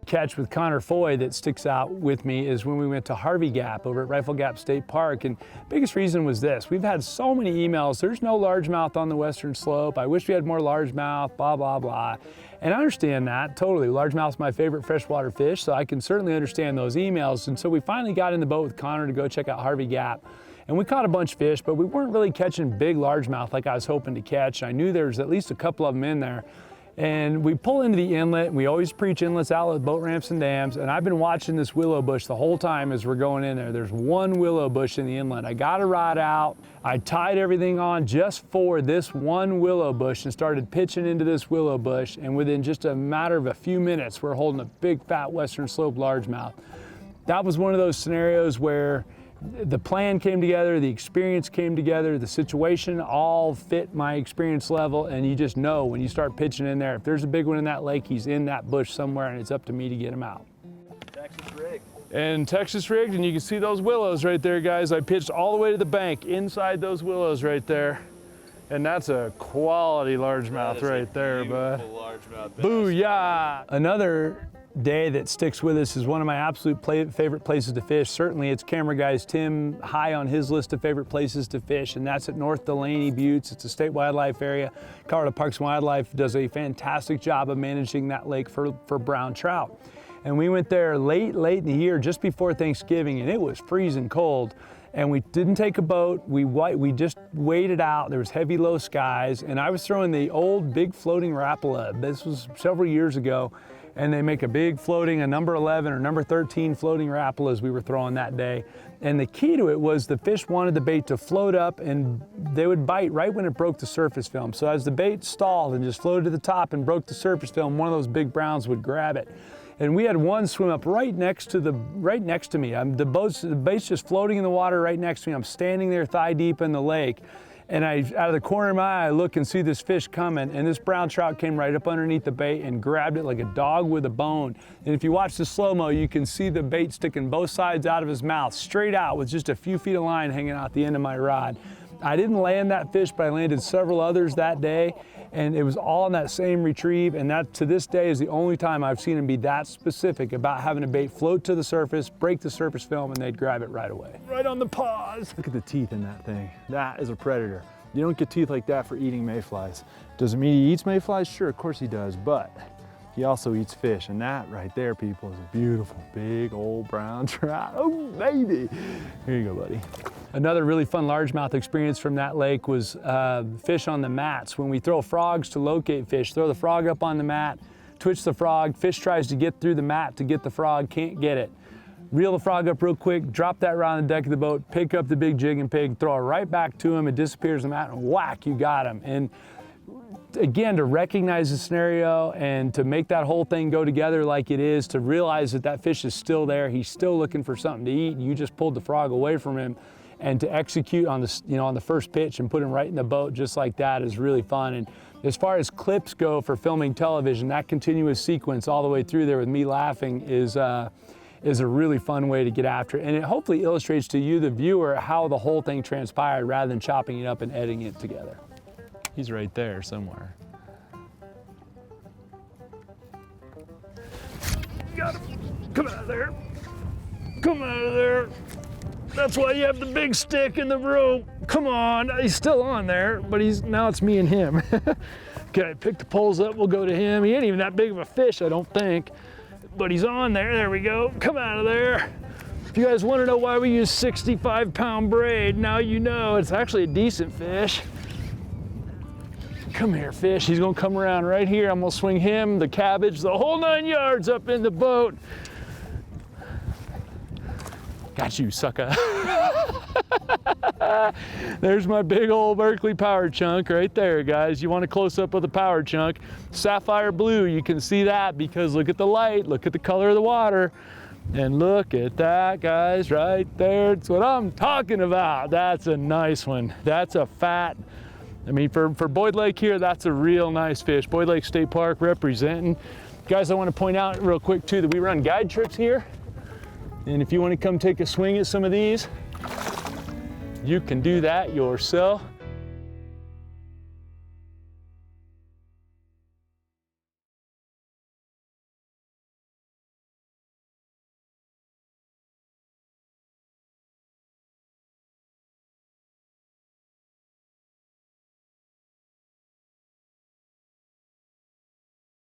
Catch with Connor Foy that sticks out with me is when we went to Harvey Gap over at Rifle Gap State Park, and biggest reason was this: we've had so many emails, there's no largemouth on the western slope, I wish we had more largemouth, blah blah blah. And I understand that totally. Largemouth's my favorite freshwater fish, so I can certainly understand those emails. And so we finally got in the boat with Connor to go check out Harvey Gap, and we caught a bunch of fish, but we weren't really catching big largemouth like I was hoping to catch. I knew there was at least a couple of them in there. And we pull into the inlet, and we always preach inlets, outlets, boat ramps, and dams. And I've been watching this willow bush the whole time as we're going in there. There's one willow bush in the inlet. I got a rod out. I tied everything on just for this one willow bush and started pitching into this willow bush. And within just a matter of a few minutes, we're holding a big, fat western slope largemouth. That was one of those scenarios where the plan came together, the experience came together, the situation all fit my experience level, and you just know when you start pitching in there, if there's a big one in that lake, he's in that bush somewhere, and it's up to me to get him out. Texas rigged. And Texas rigged, and you can see those willows right there, guys. I pitched all the way to the bank inside those willows right there. And that's a quality largemouth right there, bud. Booyah! Another day that sticks with us is one of my absolute favorite places to fish. Certainly it's Camera Guy's Tim high on his list of favorite places to fish, and that's at North Delaney Buttes. It's a state wildlife area. Colorado Parks and Wildlife does a fantastic job of managing that lake for brown trout. And we went there late in the year, just before Thanksgiving, and it was freezing cold. And we didn't take a boat, we just waited out. There was heavy low skies, and I was throwing the old big floating Rapala. This was several years ago, and they make a big floating, a number 11 or number 13 floating Rapalas we were throwing that day. And the key to it was the fish wanted the bait to float up, and they would bite right when it broke the surface film. So as the bait stalled and just floated to the top and broke the surface film, one of those big browns would grab it. And we had one swim up right next to me. The bait's just floating in the water right next to me. I'm standing there thigh deep in the lake. And out of the corner of my eye, I look and see this fish coming, and this brown trout came right up underneath the bait and grabbed it like a dog with a bone. And if you watch the slow-mo, you can see the bait sticking both sides out of his mouth, straight out with just a few feet of line hanging out the end of my rod. I didn't land that fish, but I landed several others that day, and it was all in that same retrieve, and that to this day is the only time I've seen him be that specific about having a bait float to the surface, break the surface film, and they'd grab it right away. Right on the paws. Look at the teeth in that thing. That is a predator. You don't get teeth like that for eating mayflies. Does it mean he eats mayflies? Sure, of course he does, but he also eats fish, and that right there, people, is a beautiful, big, old brown trout. Oh, baby. Here you go, buddy. Another really fun largemouth experience from that lake was fish on the mats. When we throw frogs to locate fish, throw the frog up on the mat, twitch the frog, fish tries to get through the mat to get the frog, can't get it. Reel the frog up real quick, drop that rod on the deck of the boat, pick up the big jigging pig, throw it right back to him, it disappears in the mat, and whack, you got him. And again, to recognize the scenario and to make that whole thing go together like it is, to realize that that fish is still there, he's still looking for something to eat, and you just pulled the frog away from him, and to execute on the, on the first pitch and put him right in the boat just like that is really fun. And as far as clips go for filming television, that continuous sequence all the way through there with me laughing is a really fun way to get after it. And it hopefully illustrates to you, the viewer, how the whole thing transpired rather than chopping it up and editing it together. He's right there somewhere. Got him. Come out of there. Come out of there. That's why you have the big stick in the rope. Come on, he's still on there, but now it's me and him. Okay, pick the poles up, we'll go to him. He ain't even that big of a fish, I don't think, but he's on there, there we go. Come out of there. If you guys wanna know why we use 65-pound braid, now you know, it's actually a decent fish. Come here, fish, he's gonna come around right here. I'm gonna swing him, the cabbage, the whole 9 yards up in the boat. Got you, sucker. There's my big old Berkeley power chunk right there, guys. You want a close-up of the power chunk. Sapphire blue, you can see that because look at the light, look at the color of the water. And look at that, guys, right there. That's what I'm talking about. That's a nice one. That's a fat, I mean, for Boyd Lake here, that's a real nice fish. Boyd Lake State Park representing. Guys, I want to point out real quick too that we run guide trips here. And if you want to come take a swing at some of these, you can do that yourself.